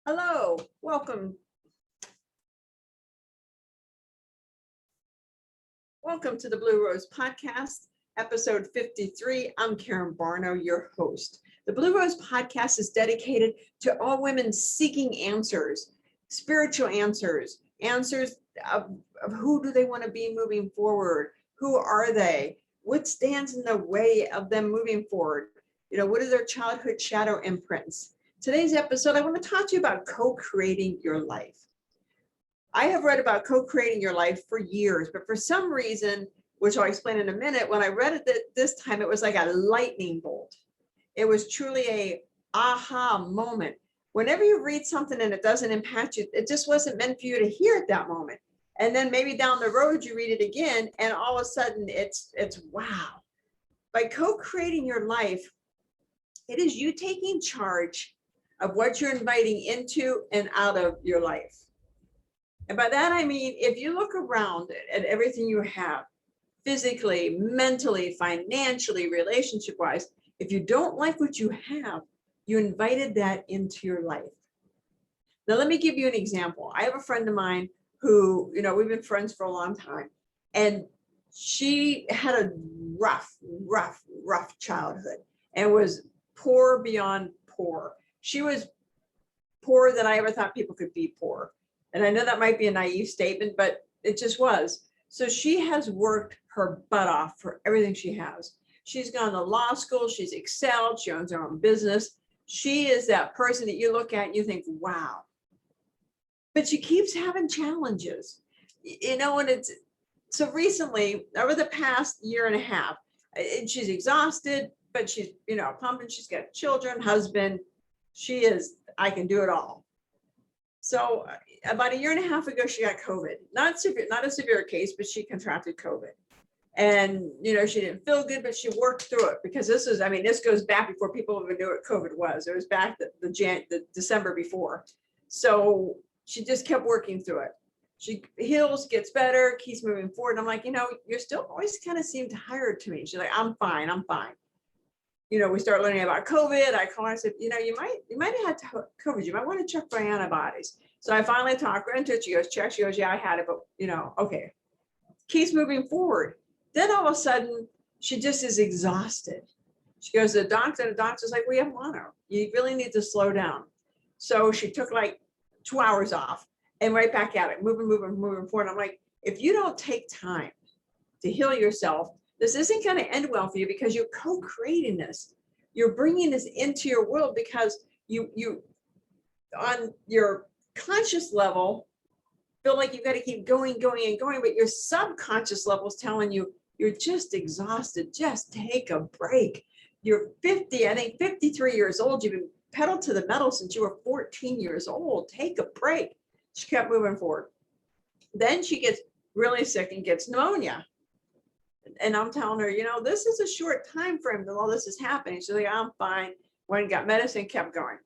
Hello, welcome. Welcome to the Blue Rose Podcast, episode 53. I'm Karen Barno, your host. The Blue Rose Podcast is dedicated to all women seeking answers, spiritual answers, answers of who do they want to be moving forward? Who are they? What stands in the way of them moving forward? What are their childhood shadow imprints? Today's episode, I want to talk to you about co-creating your life. I have read about co-creating your life for years, but for some reason, which I'll explain in a minute, when I read it this time, it was like a lightning bolt. It was truly a aha moment. Whenever you read something and it doesn't impact you, it just wasn't meant for you to hear at that moment. And then maybe down the road, you read it again, and all of a sudden it's wow. By co-creating your life, it is you taking charge of what you're inviting into and out of your life. And by that, I mean, if you look around at everything you have, physically, mentally, financially, relationship-wise, if you don't like what you have, you invited that into your life. Now, let me give you an example. I have a friend of mine who, we've been friends for a long time, and she had a rough childhood and was poor beyond poor. She was poorer than I ever thought people could be poor. And I know that might be a naive statement, but it just was. So she has worked her butt off for everything she has. She's gone to law school. She's excelled. She owns her own business. She is that person that you look at and you think, wow. But she keeps having challenges, and it's so recently, over the past year and a half, she's exhausted, but she's, pumping. She's got children, husband. She is, I can do it all. So about a year and a half ago, she got COVID. Not a severe case, but she contracted COVID. And, she didn't feel good, but she worked through it because this goes back before people even knew what COVID was. It was back the December before. So she just kept working through it. She heals, gets better, keeps moving forward. I'm like, you're still always kind of seem tired to me. She's like, I'm fine. We start learning about COVID. I call her, I said, you might have had COVID. You might want to check for antibodies. So I finally talked her into it. She goes, check. She goes, yeah, I had it, but okay. Keeps moving forward. Then all of a sudden, she just is exhausted. She goes to the doctor, and the doctor's like, we have mono. You really need to slow down. So she took like 2 hours off and right back at it, moving forward. I'm like, if you don't take time to heal yourself, this isn't going to end well for you because you're co-creating this. You're bringing this into your world because you on your conscious level feel like you've got to keep going, but your subconscious level is telling you you're just exhausted. Just take a break. You're 50, I think 53 years old. You've been pedal to the metal since you were 14 years old. Take a break. She kept moving forward. Then she gets really sick and gets pneumonia. And I'm telling her, this is a short time frame that all this is happening. She's like, I'm fine. Went and got medicine, kept going.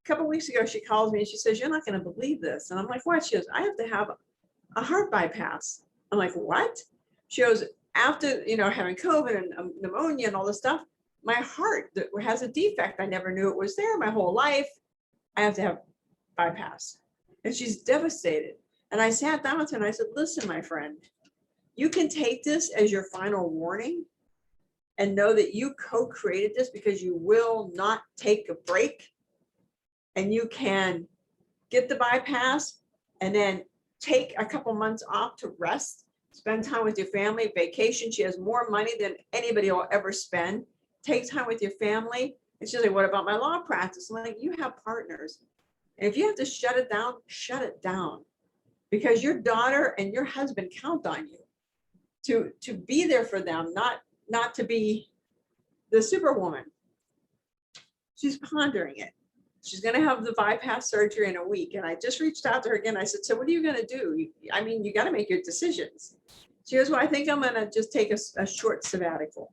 A couple of weeks ago, she calls me and she says, you're not going to believe this. And I'm like, what? She goes, I have to have a heart bypass. I'm like, what? She goes, after, having COVID and pneumonia and all this stuff, my heart has a defect. I never knew it was there my whole life. I have to have bypass. And she's devastated. And I sat down with her and I said, listen, my friend, you can take this as your final warning and know that you co-created this because you will not take a break, and you can get the bypass and then take a couple months off to rest, spend time with your family, vacation. She has more money than anybody will ever spend. Take time with your family. And she's like, what about my law practice? I'm like, you have partners. And if you have to shut it down because your daughter and your husband count on you to be there for them, not to be the superwoman. She's pondering it. She's going to have the bypass surgery in a week. And I just reached out to her again. I said, so what are you going to do? You got to make your decisions. She goes, well, I think I'm going to just take a short sabbatical.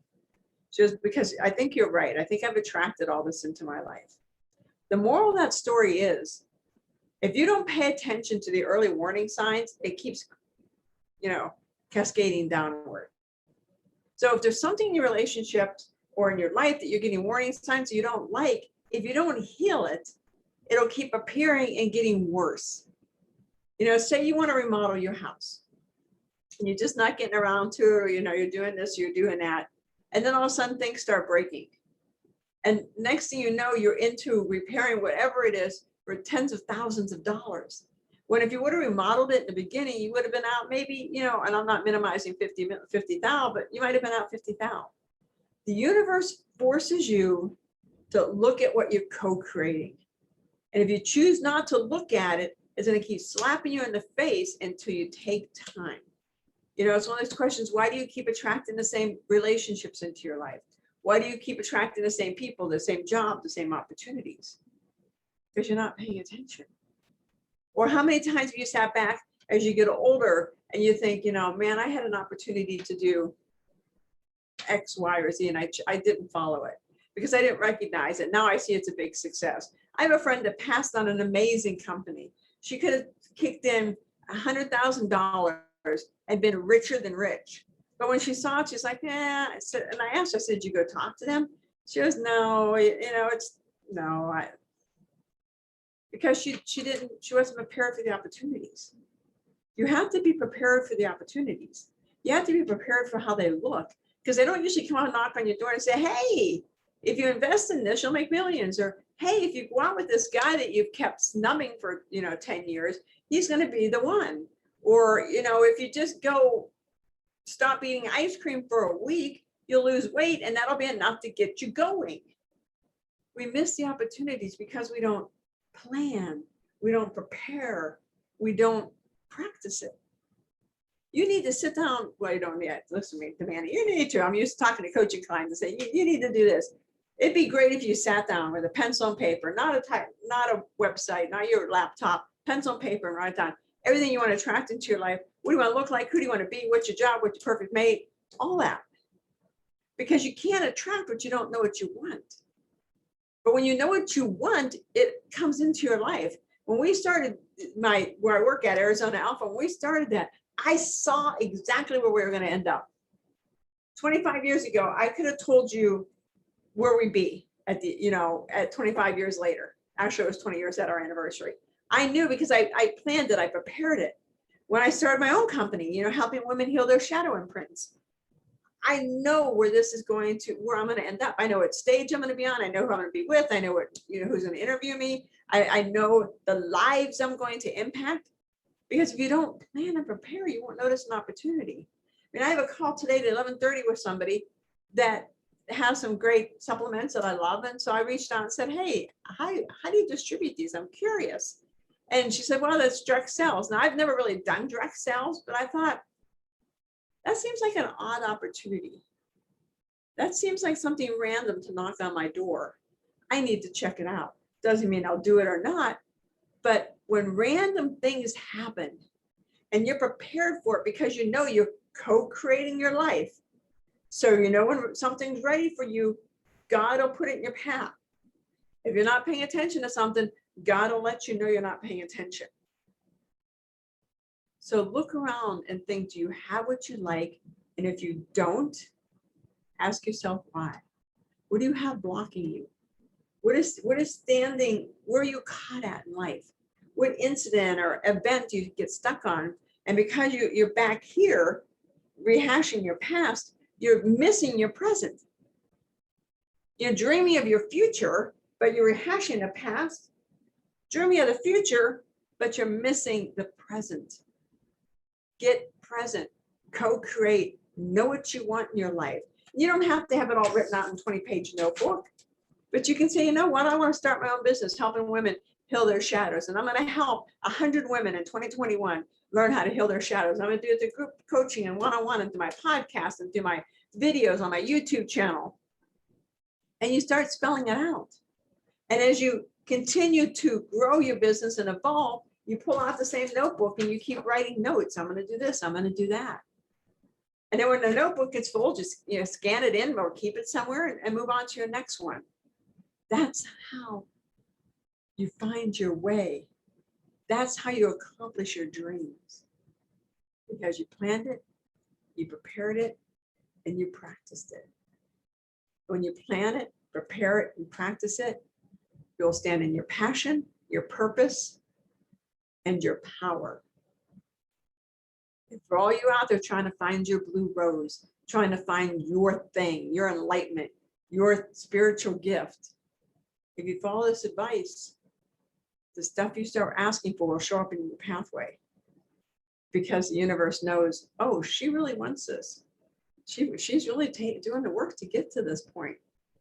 She goes, because I think you're right. I think I've attracted all this into my life. The moral of that story is, if you don't pay attention to the early warning signs, it keeps, cascading downward. So if there's something in your relationship or in your life that you're getting warning signs you don't like, if you don't heal it, it'll keep appearing and getting worse. You know, say you want to remodel your house and you're just not getting around to it, or, you know, you're doing this, you're doing that. And then all of a sudden things start breaking. And next thing you know, you're into repairing whatever it is for tens of thousands of dollars. When if you would have remodeled it in the beginning, you would have been out maybe, you know, and I'm not minimizing 50,000, but you might have been out 50,000. The universe forces you to look at what you're co-creating. And if you choose not to look at it, it's going to keep slapping you in the face until you take time. You know, it's one of those questions, why do you keep attracting the same relationships into your life? Why do you keep attracting the same people, the same job, the same opportunities? Because you're not paying attention. Or how many times have you sat back as you get older and you think, you know, man, I had an opportunity to do X, Y, or Z, and I didn't follow it because I didn't recognize it. Now I see it's a big success. I have a friend that passed on an amazing company. She could have kicked in $100,000 and been richer than rich. But when she saw it, she's like, yeah. And I asked her, I said, did you go talk to them? She goes, no, you know, it's no, because she wasn't prepared for the opportunities. You have to be prepared for the opportunities. You have to be prepared for how they look, because they don't usually come out and knock on your door and say, hey, if you invest in this, you'll make millions. Or, hey, if you go out with this guy that you've kept snubbing for, you know, 10 years, he's going to be the one. Or, you know, if you just go stop eating ice cream for a week, you'll lose weight and that'll be enough to get you going. We miss the opportunities because we don't plan, we don't prepare, we don't practice it. You need to sit down. Well, you don't need to listen to me, Amanda. You need to. I'm used to talking to coaching clients and say, you need to do this. It'd be great if you sat down with a pencil and paper, not a website, not your laptop, pencil and paper, and write down everything you want to attract into your life. What do you want to look like? Who do you want to be? What's your job? What's your perfect mate? All that. Because you can't attract what you don't know what you want. But when you know what you want, it comes into your life. When we started where I work at, Arizona Alpha, when we started that, I saw exactly where we were going to end up. 25 years ago, I could have told you where we'd be at the, you know, at 25 years later. Actually, it was 20 years at our anniversary. I knew because I planned it, I prepared it. When I started my own company, you know, helping women heal their shadow imprints, I know where this is going to, where I'm going to end up. I know what stage I'm going to be on. I know who I'm going to be with. I know what, you know, who's going to interview me. I know the lives I'm going to impact. Because if you don't plan and prepare, you won't notice an opportunity. I mean, I have a call today at 11:30 with somebody that has some great supplements that I love. And so I reached out and said, hey, how do you distribute these? I'm curious. And she said, well, that's direct sales. Now, I've never really done direct sales, but I thought, that seems like an odd opportunity. That seems like something random to knock on my door. I need to check it out. Doesn't mean I'll do it or not. But when random things happen and you're prepared for it because you know you're co-creating your life. So you know when something's ready for you, God will put it in your path. If you're not paying attention to something, God will let you know you're not paying attention. So look around and think, do you have what you like? And if you don't, ask yourself why. What do you have blocking you? What is standing, where are you caught at in life? What incident or event do you get stuck on? And because you're back here rehashing your past, you're missing your present. You're dreaming of your future, but you're rehashing the past. Dreaming of the future, but you're missing the present. Get present, co-create, know what you want in your life. You don't have to have it all written out in 20-page notebook, but you can say, you know what, I want to start my own business helping women heal their shadows. And I'm going to help 100 women in 2021 learn how to heal their shadows. I'm going to do it through group coaching and one-on-one and through my podcast and through my videos on my YouTube channel. And you start spelling it out. And as you continue to grow your business and evolve, you pull out the same notebook and you keep writing notes. I'm going to do this. I'm going to do that. And then when the notebook gets full, just scan it in or keep it somewhere and move on to your next one. That's how you find your way. That's how you accomplish your dreams. Because you planned it, you prepared it, and you practiced it. When you plan it, prepare it, and practice it, you'll stand in your passion, your purpose, and your power. And for all you out there trying to find your blue rose, trying to find your thing, your enlightenment, your spiritual gift, if you follow this advice, the stuff you start asking for will show up in your pathway, because the universe knows, oh, she really wants this. She's really doing the work to get to this point.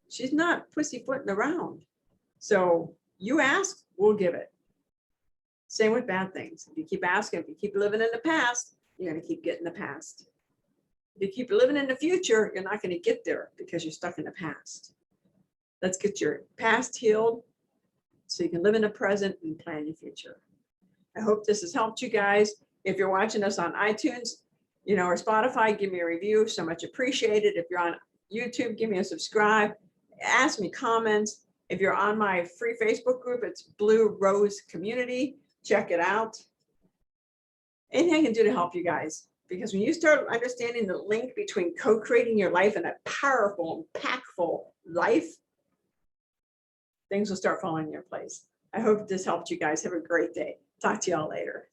She's not pussyfooting around. So you ask, we'll give it. Same with bad things. If you keep asking, if you keep living in the past, you're going to keep getting the past. If you keep living in the future, you're not going to get there because you're stuck in the past. Let's get your past healed so you can live in the present and plan your future. I hope this has helped you guys. If you're watching us on iTunes, or Spotify, give me a review. So much appreciated. If you're on YouTube, give me a subscribe. Ask me comments. If you're on my free Facebook group, it's Blue Rose Community. Check it out. Anything I can do to help you guys. Because when you start understanding the link between co-creating your life and a powerful, impactful life, things will start falling in your place. I hope this helped you guys. Have a great day. Talk to y'all later.